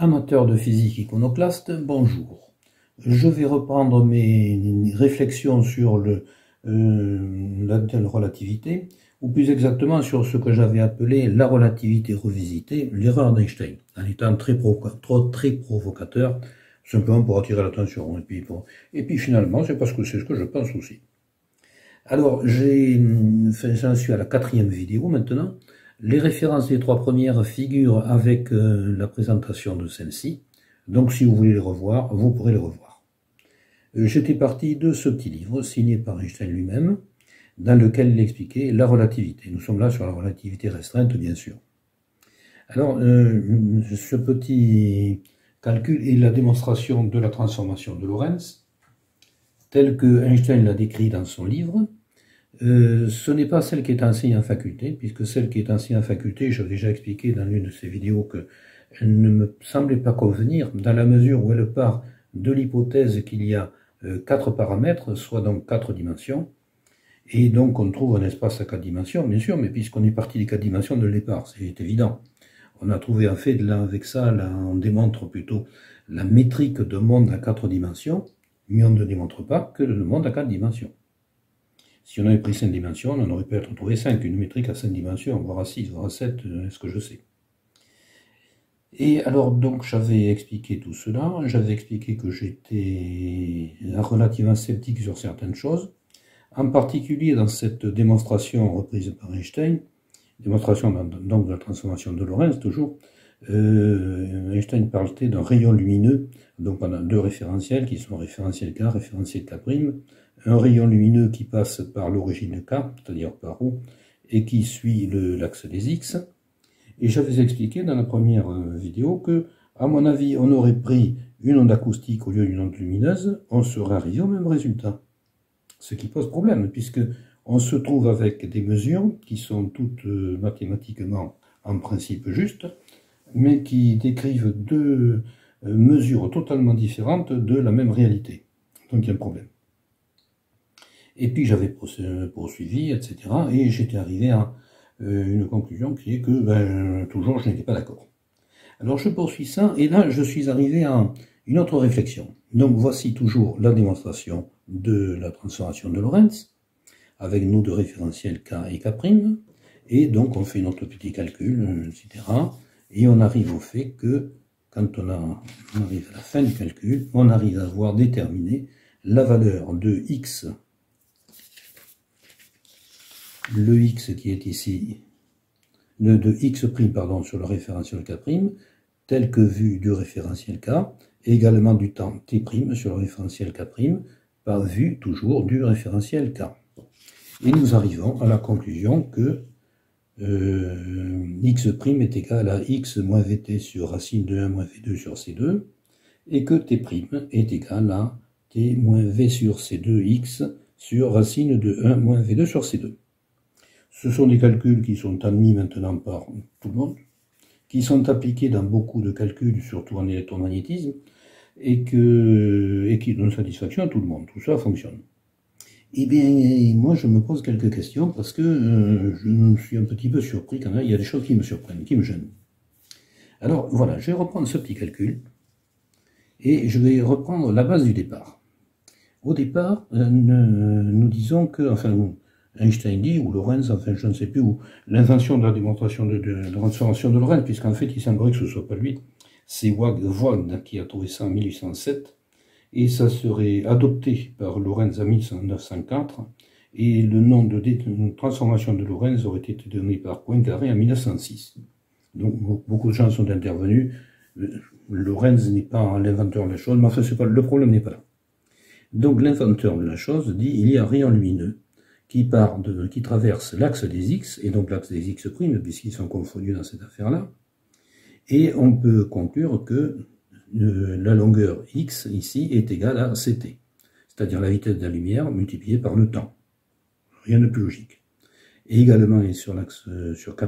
Amateurs de physique iconoclaste, bonjour. Je vais reprendre mes réflexions sur la relativité, ou plus exactement sur ce que j'avais appelé la relativité revisitée, l'erreur d'Einstein, en étant très provocateur, simplement pour attirer l'attention. Et puis finalement, c'est parce que c'est ce que je pense aussi. Alors, j'en suis à la 4e vidéo maintenant. Les références des 3 premières figurent avec la présentation de celle-ci. Donc, si vous voulez les revoir, vous pourrez les revoir. J'étais parti de ce petit livre, signé par Einstein lui-même, dans lequel il expliquait la relativité. Nous sommes là sur la relativité restreinte, bien sûr. Alors, ce petit calcul est la démonstration de la transformation de Lorentz, telle que Einstein l'a décrit dans son livre. Ce n'est pas celle qui est enseignée en faculté, puisque celle qui est enseignée en faculté, j'avais déjà expliqué dans l'une de ces vidéos qu'elle ne me semblait pas convenir, dans la mesure où elle part de l'hypothèse qu'il y a 4 paramètres, soit donc 4 dimensions, et donc on trouve un espace à 4 dimensions, bien sûr, mais puisqu'on est parti des 4 dimensions dès le départ, c'est évident. On a trouvé en fait, là, avec ça, là, on démontre plutôt la métrique de monde à 4 dimensions, mais on ne démontre pas que le monde à 4 dimensions. Si on avait pris 5 dimensions, on aurait peut-être trouvé 5, une métrique à 5 dimensions, voire à 6, voire à 7, est-ce que je sais. Et alors, donc, j'avais expliqué tout cela, j'avais expliqué que j'étais relativement sceptique sur certaines choses, en particulier dans cette démonstration reprise par Einstein, démonstration donc de la transformation de Lorentz, toujours. Einstein parlait d'un rayon lumineux, donc on a 2 référentiels qui sont référentiel K, référentiel K', un rayon lumineux qui passe par l'origine K, c'est-à-dire par O, et qui suit l'axe des X. Et j'avais expliqué dans la première vidéo que, à mon avis, on aurait pris une onde acoustique au lieu d'une onde lumineuse, on serait arrivé au même résultat. Ce qui pose problème, puisque on se trouve avec des mesures qui sont toutes mathématiquement en principe justes, mais qui décrivent 2 mesures totalement différentes de la même réalité. Donc il y a un problème. Et puis j'avais poursuivi, etc. Et j'étais arrivé à une conclusion qui est que, toujours, je n'étais pas d'accord. Alors je poursuis ça, et là je suis arrivé à une autre réflexion. Donc voici toujours la démonstration de la transformation de Lorentz, avec nos 2 référentiels K et K', et donc on fait notre petit calcul, etc. Et on arrive au fait que, quand on arrive à la fin du calcul, on arrive à avoir déterminé la valeur de x, le x qui est ici, de x' pardon, sur le référentiel K', tel que vu du référentiel K, et également du temps t' sur le référentiel K', par vue toujours du référentiel K. Et nous arrivons à la conclusion que x' est égal à x moins vt sur racine de 1 moins v2 sur c2, et que t' est égal à t moins v sur c2x sur racine de 1 moins v2 sur c2. Ce sont des calculs qui sont admis maintenant par tout le monde, qui sont appliqués dans beaucoup de calculs, surtout en électromagnétisme, et qui donnent satisfaction à tout le monde. Tout ça fonctionne. Eh bien, moi je me pose quelques questions parce que je suis un petit peu surpris quand même, il y a des choses qui me surprennent, qui me gênent. Alors voilà, je vais reprendre ce petit calcul, et je vais reprendre la base du départ. Au départ, nous disons que, enfin, Einstein dit, ou Lorentz, enfin je ne sais plus, où l'invention de la démonstration de la transformation de Lorentz, puisqu'en fait il semblerait que ce ne soit pas lui, c'est Wagner qui a trouvé ça en 1807, et ça serait adopté par Lorentz en 1904, et le nom de transformation de Lorentz aurait été donné par Poincaré en 1906. Donc beaucoup de gens sont intervenus, Lorentz n'est pas l'inventeur de la chose, mais enfin le problème n'est pas là. Donc l'inventeur de la chose dit il y a un rayon lumineux qui traverse l'axe des X, et donc l'axe des X', puisqu'ils sont confondus dans cette affaire-là, et on peut conclure que la longueur X ici est égale à Ct, c'est-à-dire la vitesse de la lumière multipliée par le temps. Rien de plus logique. Et également sur l'axe sur K',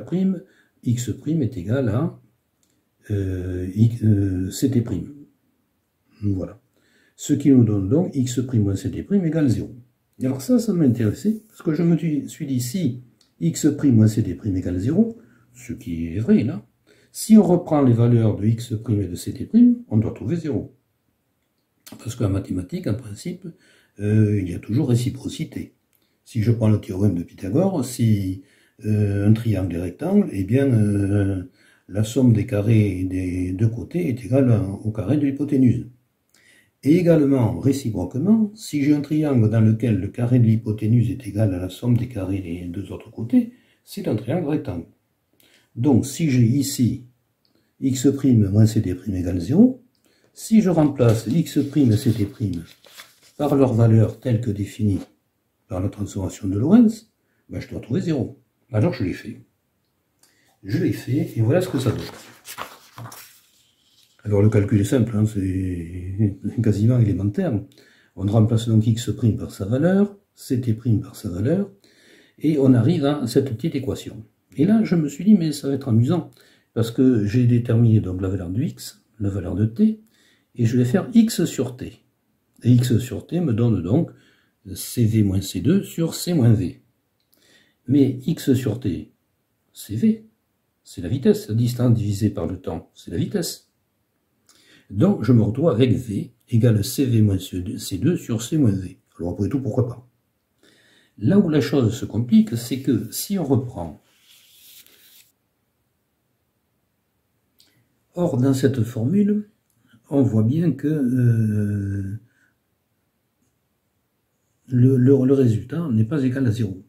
X' est égal à Ct'. Voilà. Ce qui nous donne donc X' moins Ct' égale 0. Et alors ça m'intéressait, parce que je me suis dit, si X' moins Ct' égale 0, ce qui est vrai là, Si on reprend les valeurs de x' et de ct', on doit trouver 0. Parce qu'en mathématiques, en principe, il y a toujours réciprocité. Si je prends le théorème de Pythagore, si un triangle est rectangle, eh bien la somme des carrés des deux côtés est égale au carré de l'hypoténuse. Et également, réciproquement, si j'ai un triangle dans lequel le carré de l'hypoténuse est égal à la somme des carrés des deux autres côtés, c'est un triangle rectangle. Donc si j'ai ici x' moins ct' égale 0, si je remplace x' et ct' par leur valeur telle que définie par la transformation de Lorentz, ben je dois trouver 0. Alors je l'ai fait. Je l'ai fait, et voilà ce que ça donne. Alors le calcul est simple, hein, c'est quasiment élémentaire. On remplace donc x' par sa valeur, ct' par sa valeur, et on arrive à cette petite équation. Et là, je me suis dit, mais ça va être amusant, parce que j'ai déterminé donc la valeur de x, la valeur de t, et je vais faire x sur t. Et x sur t me donne donc cv moins c2 sur c moins v. Mais x sur t, c'est v, c'est la vitesse, la distance divisée par le temps, c'est la vitesse. Donc je me retrouve avec v égale cv moins c2 sur c moins v. Alors après tout, pourquoi pas. Là où la chose se complique, c'est que si on reprend... Or, dans cette formule, on voit bien que le résultat n'est pas égal à 0.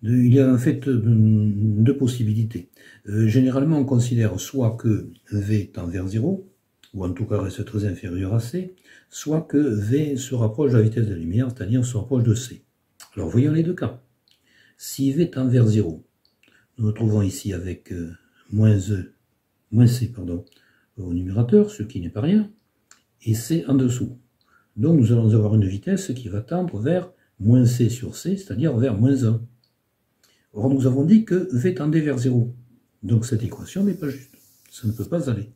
Il y a en fait deux possibilités. Généralement, on considère soit que v tend vers 0, ou en tout cas reste très inférieur à c, soit que v se rapproche de la vitesse de la lumière, c'est-à-dire se rapproche de c. Alors voyons les deux cas. Si v tend vers 0, nous nous retrouvons ici avec moins c au numérateur, ce qui n'est pas rien, et c en dessous. Donc nous allons avoir une vitesse qui va tendre vers moins c sur c, c'est-à-dire vers moins 1. Or nous avons dit que v tendait vers 0. Donc cette équation n'est pas juste. Ça ne peut pas aller.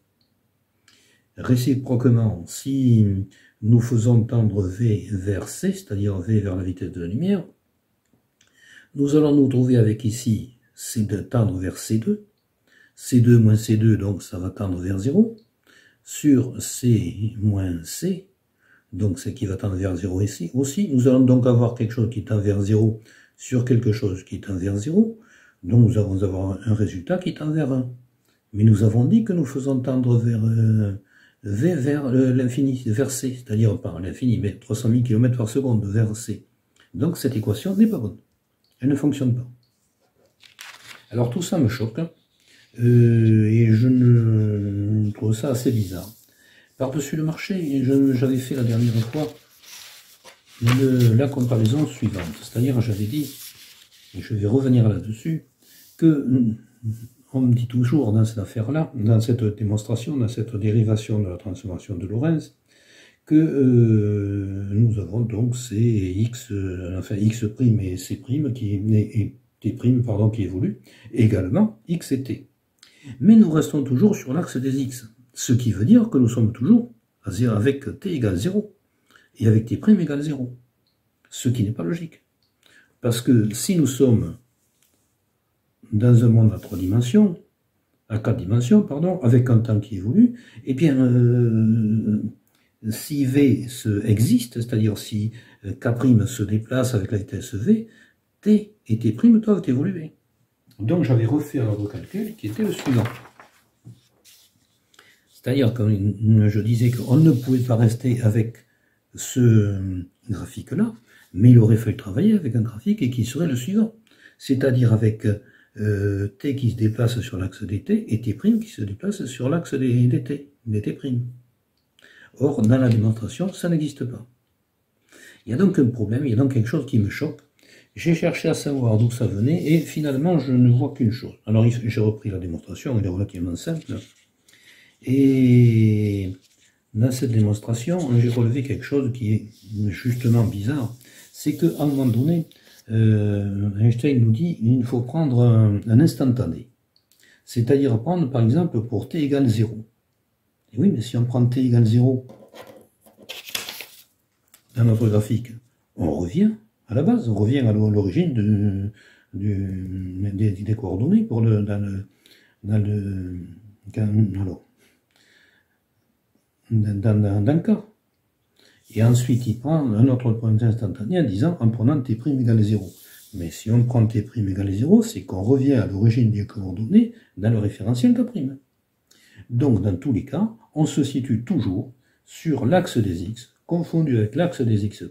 Réciproquement, si nous faisons tendre v vers c, c'est-à-dire v vers la vitesse de la lumière, nous allons nous trouver avec ici c de tendre vers c2, c2 moins c2, donc ça va tendre vers 0, sur c moins c, donc c'est qui va tendre vers 0 ici aussi. Nous allons donc avoir quelque chose qui tend vers 0 sur quelque chose qui tend vers 0, donc nous allons avoir un résultat qui tend vers 1. Mais nous avons dit que nous faisons tendre vers v vers l'infini, vers c, c'est-à-dire par l'infini, mais 300 000 km par seconde vers c. Donc cette équation n'est pas bonne. Elle ne fonctionne pas. Alors tout ça me choque, et je trouve ça assez bizarre. Par-dessus le marché, j'avais fait la dernière fois la comparaison suivante. C'est-à-dire, j'avais dit, et je vais revenir là-dessus, que on me dit toujours dans cette affaire-là, dans cette démonstration, dans cette dérivation de la transformation de Lorentz, que nous avons donc ces x, enfin x' et c' et t' pardon, qui évoluent, et également x et t. Mais nous restons toujours sur l'axe des x, ce qui veut dire que nous sommes toujours avec t égale 0, et avec t' égale 0, ce qui n'est pas logique. Parce que si nous sommes dans un monde à 3 dimensions, à 4 dimensions, pardon, avec un temps qui évolue, eh bien, si v existe, c'est-à-dire si k' se déplace avec la vitesse v, t et t' doivent évoluer. Donc j'avais refait un autre calcul qui était le suivant. C'est-à-dire que je disais qu'on ne pouvait pas rester avec ce graphique-là, mais il aurait fallu travailler avec un graphique et qui serait le suivant. C'est-à-dire avec t qui se déplace sur l'axe des t et t' qui se déplace sur l'axe des t'. Or, dans la démonstration, ça n'existe pas. Il y a donc un problème, il y a donc quelque chose qui me choque. J'ai cherché à savoir d'où ça venait et finalement, je ne vois qu'une chose. Alors, j'ai repris la démonstration, elle est relativement simple. Et dans cette démonstration, j'ai relevé quelque chose qui est justement bizarre. C'est qu'à un moment donné, Einstein nous dit qu'il faut prendre un instantané. C'est-à-dire prendre, par exemple, pour t égale 0. Et oui, mais si on prend t égale 0 dans notre graphique, on revient à la base, on revient à l'origine des coordonnées dans Alors, d'un cas. Et ensuite, il prend un autre point instantané en disant en prenant t' égale 0. Mais si on prend t' égale 0, c'est qu'on revient à l'origine des coordonnées dans le référentiel k'. Donc, dans tous les cas, on se situe toujours sur l'axe des x, confondu avec l'axe des x',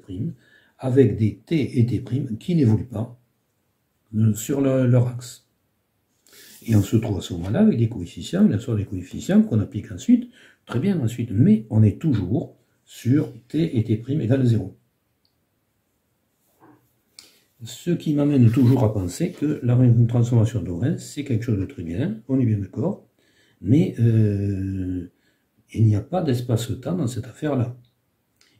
avec des t et t' qui n'évoluent pas sur leur axe. Et on se trouve à ce moment-là avec des coefficients, une sorte de coefficients qu'on applique ensuite, très bien ensuite, mais on est toujours sur t et t' égale 0. Ce qui m'amène toujours à penser que la transformation de Lorentz, c'est quelque chose de très bien, on est bien d'accord, mais il n'y a pas d'espace-temps dans cette affaire-là.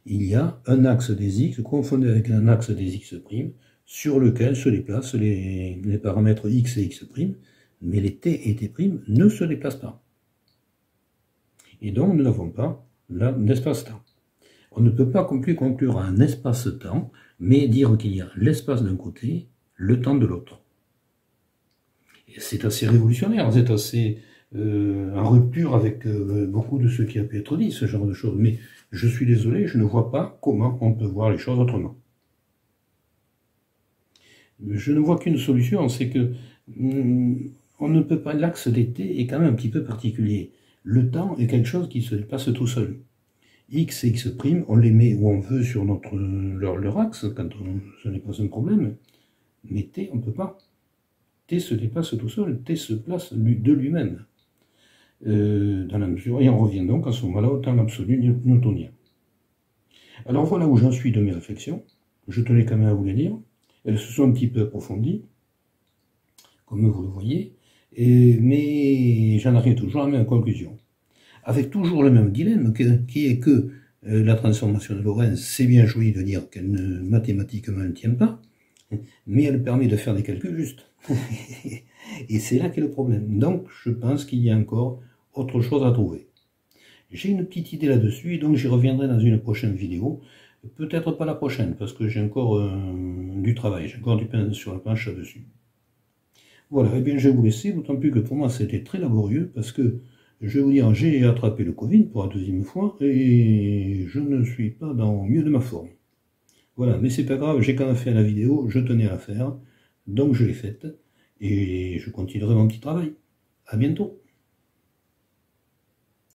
Il y a un axe des x confondu avec un axe des x', sur lequel se déplacent les paramètres x et x', mais les t et t' ne se déplacent pas. Et donc, nous n'avons pas d'espace-temps. On ne peut pas plus conclure à un espace-temps, mais dire qu'il y a l'espace d'un côté, le temps de l'autre. C'est assez révolutionnaire, c'est assez en rupture avec beaucoup de ce qui a pu être dit, ce genre de choses. Mais je suis désolé, je ne vois pas comment on peut voir les choses autrement. Je ne vois qu'une solution, c'est que on ne peut pas. L'axe des t est quand même un petit peu particulier. Le temps est quelque chose qui se déplace tout seul. X et x', on les met où on veut sur leur axe, quand ce n'est pas un problème. Mais t, on ne peut pas. T se déplace tout seul, t se place de lui-même. Dans la mesure, et on revient donc à ce moment-là au temps absolu newtonien. Alors voilà où j'en suis de mes réflexions. Je tenais quand même à vous les dire. Elles se sont un petit peu approfondies, comme vous le voyez, mais j'en arrive toujours à la même conclusion. Avec toujours le même dilemme, qui est que la transformation de Lorentz, c'est bien joli de dire qu'elle mathématiquement ne tient pas, mais elle permet de faire des calculs justes. Et c'est là qu'est le problème. Donc, je pense qu'il y a encore autre chose à trouver. J'ai une petite idée là-dessus, et donc j'y reviendrai dans une prochaine vidéo. Peut-être pas la prochaine, parce que j'ai encore du travail, j'ai encore du pain sur la planche là-dessus. Voilà, et bien je vais vous laisser, d'autant plus que pour moi c'était très laborieux, parce que, je vais vous dire, j'ai attrapé le Covid pour la deuxième fois, et je ne suis pas dans le mieux de ma forme. Voilà, mais c'est pas grave, j'ai quand même fait la vidéo, je tenais à la faire, donc je l'ai faite, et je continuerai mon petit travail. À bientôt.